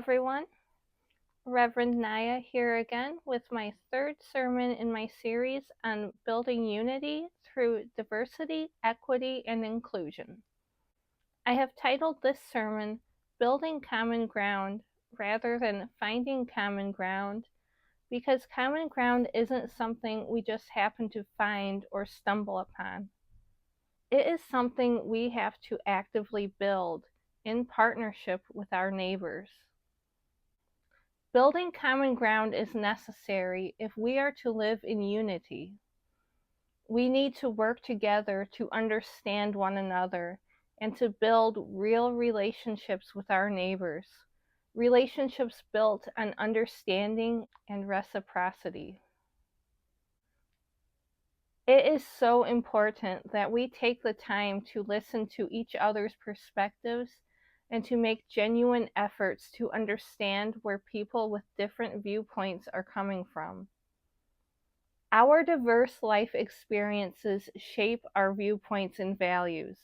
everyone. Reverend Naya here again with my third sermon in my series on building unity through diversity, equity, and inclusion. I have titled this sermon, Building Common Ground, rather than Finding Common Ground, because common ground isn't something we just happen to find or stumble upon. It is something we have to actively build in partnership with our neighbors. Building common ground is necessary if we are to live in unity. We need to work together to understand one another and to build real relationships with our neighbors, relationships built on understanding and reciprocity. It is so important that we take the time to listen to each other's perspectives and to make genuine efforts to understand where people with different viewpoints are coming from. Our diverse life experiences shape our viewpoints and values.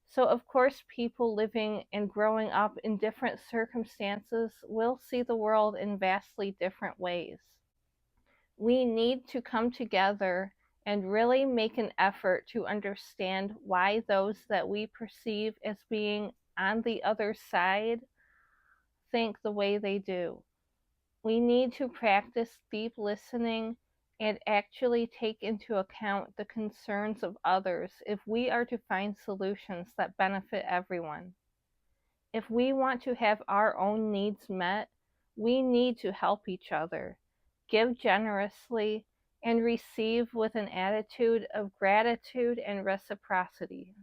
So, of course, people living and growing up in different circumstances will see the world in vastly different ways. We need to come together and really make an effort to understand why those that we perceive as being on the other side think the way they do. We need to practice deep listening and actually take into account the concerns of others if we are to find solutions that benefit everyone. If we want to have our own needs met, we need to help each other, give generously, and receive with an attitude of gratitude and reciprocity.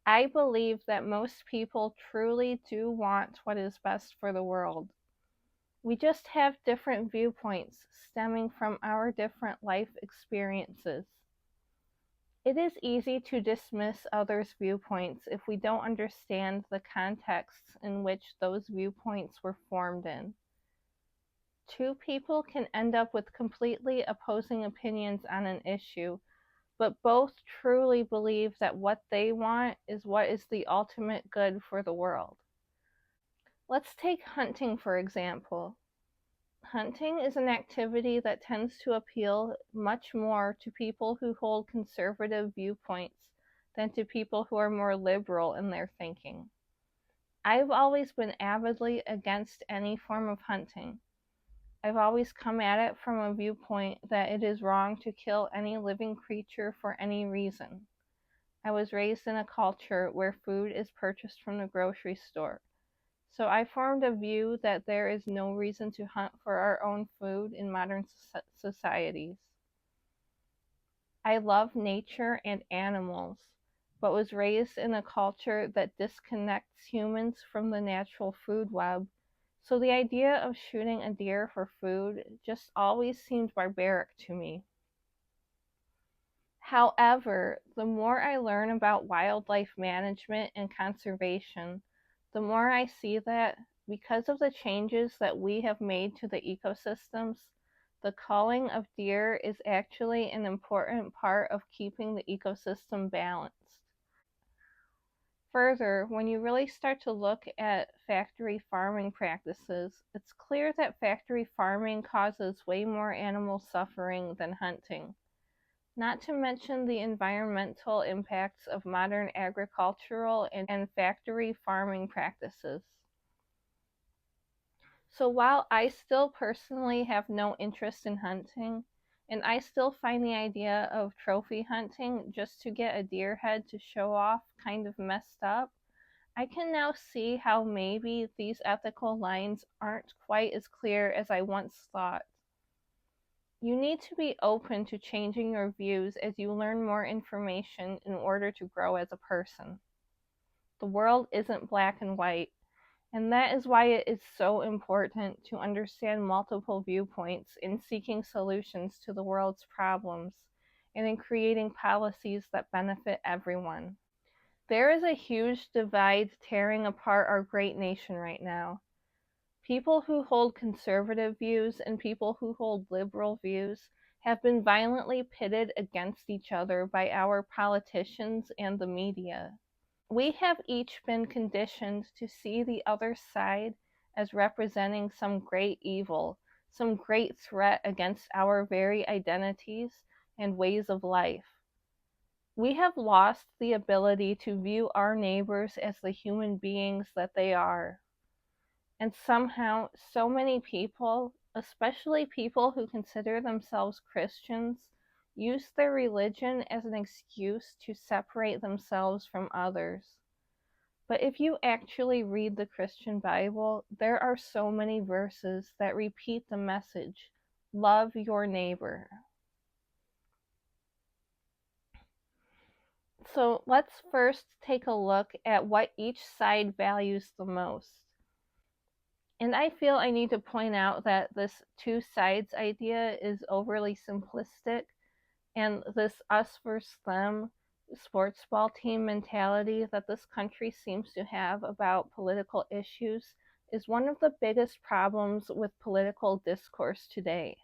I believe that most people truly do want what is best for the world. We just have different viewpoints stemming from our different life experiences. It is easy to dismiss others' viewpoints if we don't understand the contexts in which those viewpoints were formed in. Two people can end up with completely opposing opinions on an issue, but both truly believe that what they want is what is the ultimate good for the world. Let's take hunting, for example. Hunting is an activity that tends to appeal much more to people who hold conservative viewpoints than to people who are more liberal in their thinking. I've always been avidly against any form of hunting. I've always come at it from a viewpoint that it is wrong to kill any living creature for any reason. I was raised in a culture where food is purchased from the grocery store. So I formed a view that there is no reason to hunt for our own food in modern societies. I love nature and animals, but was raised in a culture that disconnects humans from the natural food web, so the idea of shooting a deer for food just always seemed barbaric to me. However, the more I learn about wildlife management and conservation, the more I see that because of the changes that we have made to the ecosystems, the culling of deer is actually an important part of keeping the ecosystem balanced. Further, when you really start to look at factory farming practices, it's clear that factory farming causes way more animal suffering than hunting. Not to mention the environmental impacts of modern agricultural and factory farming practices. So while I still personally have no interest in hunting, and I still find the idea of trophy hunting just to get a deer head to show off kind of messed up, I can now see how maybe these ethical lines aren't quite as clear as I once thought. You need to be open to changing your views as you learn more information in order to grow as a person. The world isn't black and white, and that is why it is so important to understand multiple viewpoints in seeking solutions to the world's problems and in creating policies that benefit everyone. There is a huge divide tearing apart our great nation right now. People who hold conservative views and people who hold liberal views have been violently pitted against each other by our politicians and the media. We have each been conditioned to see the other side as representing some great evil, some great threat against our very identities and ways of life. We have lost the ability to view our neighbors as the human beings that they are. And somehow, so many people, especially people who consider themselves Christians, use their religion as an excuse to separate themselves from others. But if you actually read the Christian Bible, there are so many verses that repeat the message, love your neighbor. So let's first take a look at what each side values the most. And I feel I need to point out that this two sides idea is overly simplistic, and this us versus them sports ball team mentality that this country seems to have about political issues is one of the biggest problems with political discourse today.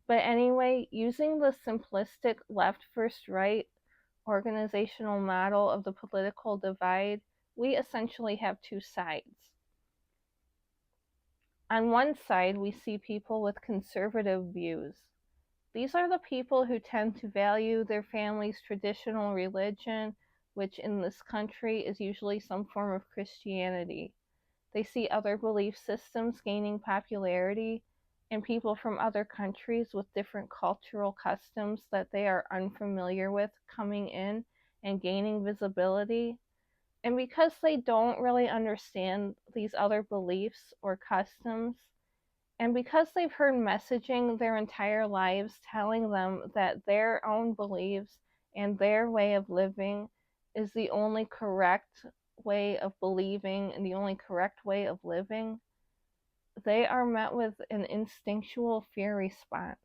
But anyway, using the simplistic left versus right organizational model of the political divide, we essentially have two sides. On one side, we see people with conservative views. These are the people who tend to value their family's traditional religion, which in this country is usually some form of Christianity. They see other belief systems gaining popularity and people from other countries with different cultural customs that they are unfamiliar with coming in and gaining visibility. And because they don't really understand these other beliefs or customs, and because they've heard messaging their entire lives telling them that their own beliefs and their way of living is the only correct way of believing and the only correct way of living, they are met with an instinctual fear response.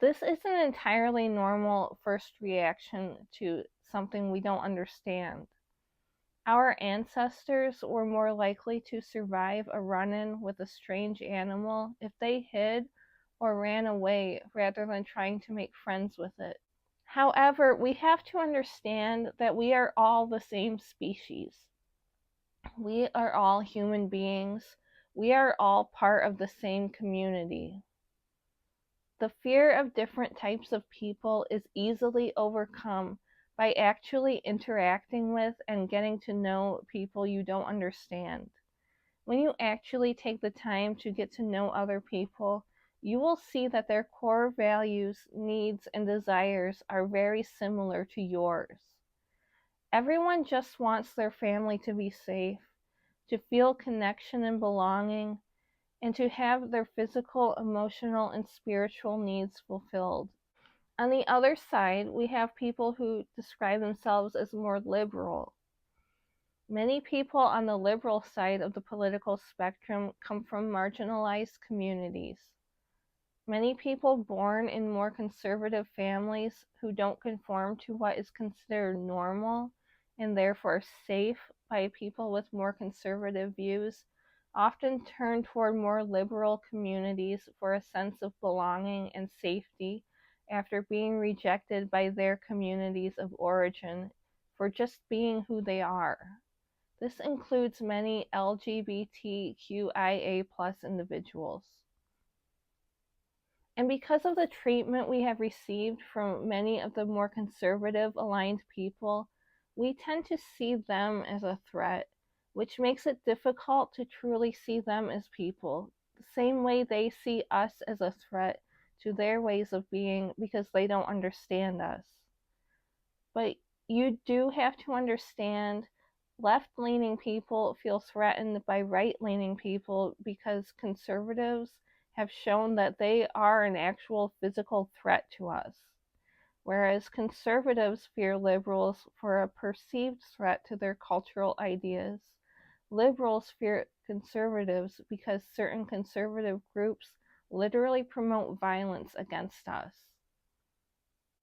This is an entirely normal first reaction to something we don't understand. Our ancestors were more likely to survive a run-in with a strange animal if they hid or ran away rather than trying to make friends with it. However, we have to understand that we are all the same species. We are all human beings. We are all part of the same community. The fear of different types of people is easily overcome by actually interacting with and getting to know people you don't understand. When you actually take the time to get to know other people, you will see that their core values, needs, and desires are very similar to yours. Everyone just wants their family to be safe, to feel connection and belonging, and to have their physical, emotional, and spiritual needs fulfilled. On the other side, we have people who describe themselves as more liberal. Many people on the liberal side of the political spectrum come from marginalized communities. Many people born in more conservative families who don't conform to what is considered normal and therefore safe by people with more conservative views often turn toward more liberal communities for a sense of belonging and safety after being rejected by their communities of origin for just being who they are. This includes many LGBTQIA+ individuals. And because of the treatment we have received from many of the more conservative aligned people, we tend to see them as a threat, which makes it difficult to truly see them as people, the same way they see us as a threat to their ways of being because they don't understand us. But you do have to understand left-leaning people feel threatened by right-leaning people because conservatives have shown that they are an actual physical threat to us, whereas conservatives fear liberals for a perceived threat to their cultural ideas. Liberals fear conservatives because certain conservative groups literally promote violence against us.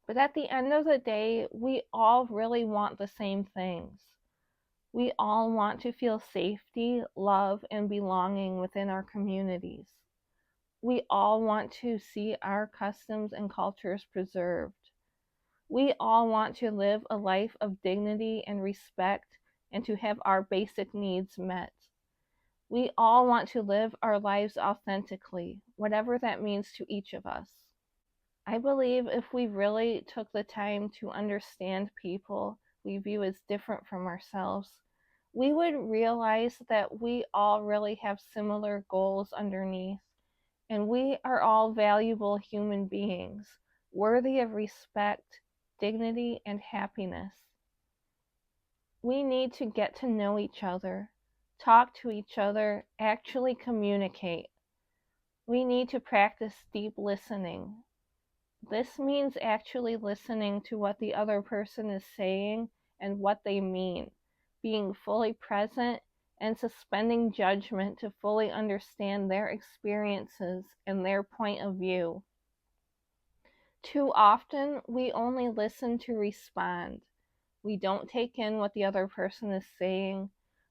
But at the end of the day, we all really want the same things. We all want to feel safety, love, and belonging within our communities. We all want to see our customs and cultures preserved. We all want to live a life of dignity and respect and to have our basic needs met. We all want to live our lives authentically, whatever that means to each of us. I believe if we really took the time to understand people we view as different from ourselves, we would realize that we all really have similar goals underneath, and we are all valuable human beings, worthy of respect, dignity, and happiness. We need to get to know each other, talk to each other, actually communicate. We need to practice deep listening. This means actually listening to what the other person is saying and what they mean, being fully present and suspending judgment to fully understand their experiences and their point of view. Too often, we only listen to respond. We don't take in what the other person is saying.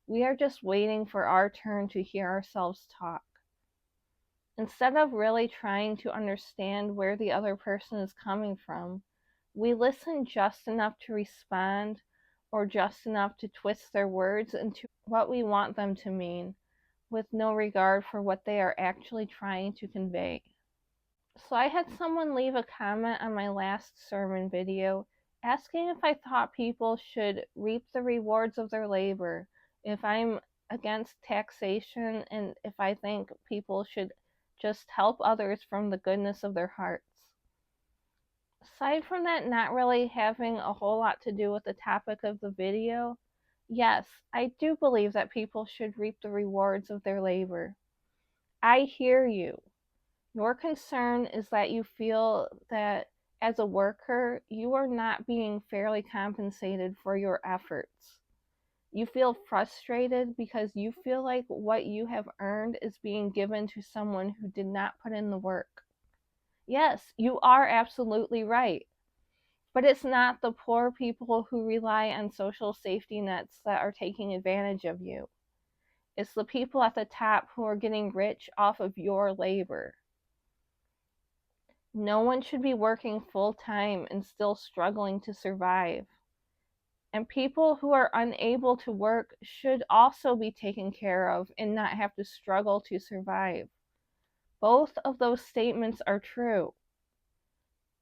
We are just waiting for our turn to hear ourselves talk. Instead of really trying to understand where the other person is coming from, we listen just enough to respond or just enough to twist their words into what we want them to mean, with no regard for what they are actually trying to convey. So I had someone leave a comment on my last sermon video asking if I thought people should reap the rewards of their labor, if I'm against taxation, and if I think people should just help others from the goodness of their hearts. Aside from that not really having a whole lot to do with the topic of the video, yes, I do believe that people should reap the rewards of their labor. I hear you. Your concern is that you feel that as a worker, you are not being fairly compensated for your efforts. You feel frustrated because you feel like what you have earned is being given to someone who did not put in the work. Yes, you are absolutely right. But it's not the poor people who rely on social safety nets that are taking advantage of you. It's the people at the top who are getting rich off of your labor. No one should be working full-time and still struggling to survive. And people who are unable to work should also be taken care of and not have to struggle to survive. Both of those statements are true.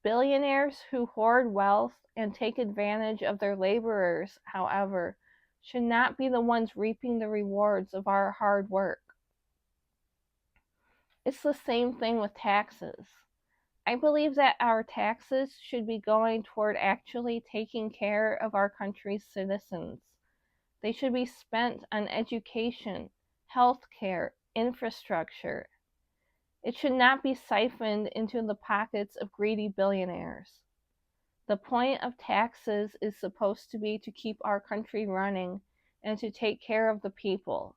Billionaires who hoard wealth and take advantage of their laborers, however, should not be the ones reaping the rewards of our hard work. It's the same thing with taxes. I believe that our taxes should be going toward actually taking care of our country's citizens. They should be spent on education, healthcare, infrastructure. It should not be siphoned into the pockets of greedy billionaires. The point of taxes is supposed to be to keep our country running and to take care of the people.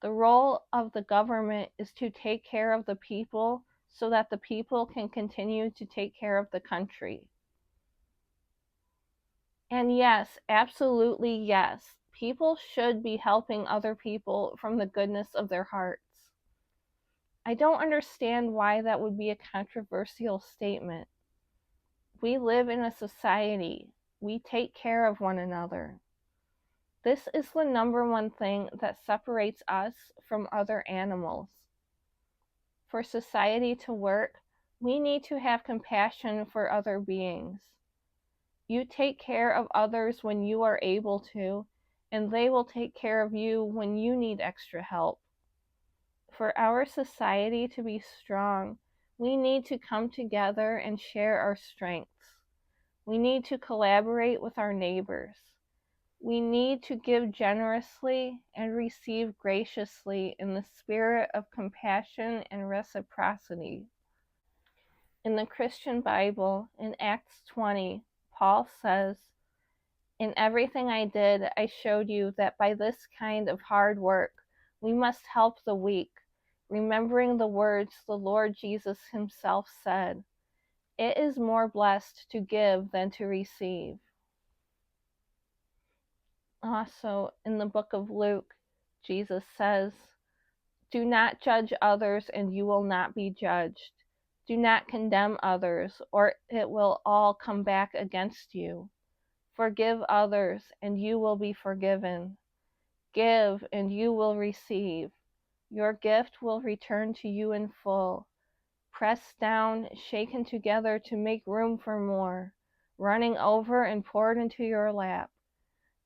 The role of the government is to take care of the people so that the people can continue to take care of the country. And yes, absolutely yes, people should be helping other people from the goodness of their hearts. I don't understand why that would be a controversial statement. We live in a society. We take care of one another. This is the number one thing that separates us from other animals. For society to work, we need to have compassion for other beings. You take care of others when you are able to, and they will take care of you when you need extra help. For our society to be strong, we need to come together and share our strengths. We need to collaborate with our neighbors. We need to give generously and receive graciously in the spirit of compassion and reciprocity. In the Christian Bible, in Acts 20, Paul says, "In everything I did, I showed you that by this kind of hard work, we must help the weak, remembering the words the Lord Jesus himself said, 'It is more blessed to give than to receive.'" Also, in the book of Luke, Jesus says, "Do not judge others and you will not be judged. Do not condemn others or it will all come back against you. Forgive others and you will be forgiven. Give and you will receive. Your gift will return to you in full, pressed down, shaken together to make room for more, running over and poured into your lap.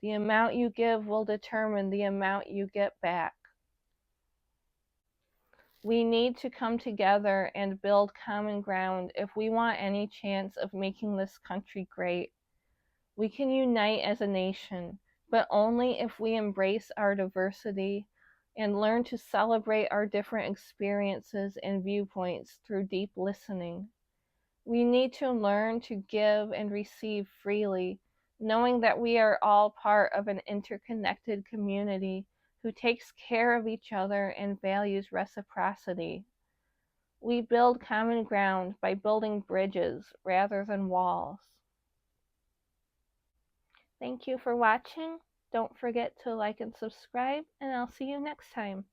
The amount you give will determine the amount you get back. We need to come together and build common ground if we want any chance of making this country great. We can unite as a nation, but only if we embrace our diversity and learn to celebrate our different experiences and viewpoints through deep listening. We need to learn to give and receive freely, knowing that we are all part of an interconnected community who takes care of each other and values reciprocity. We build common ground by building bridges rather than walls. Thank you for watching. Don't forget to like and subscribe, and I'll see you next time.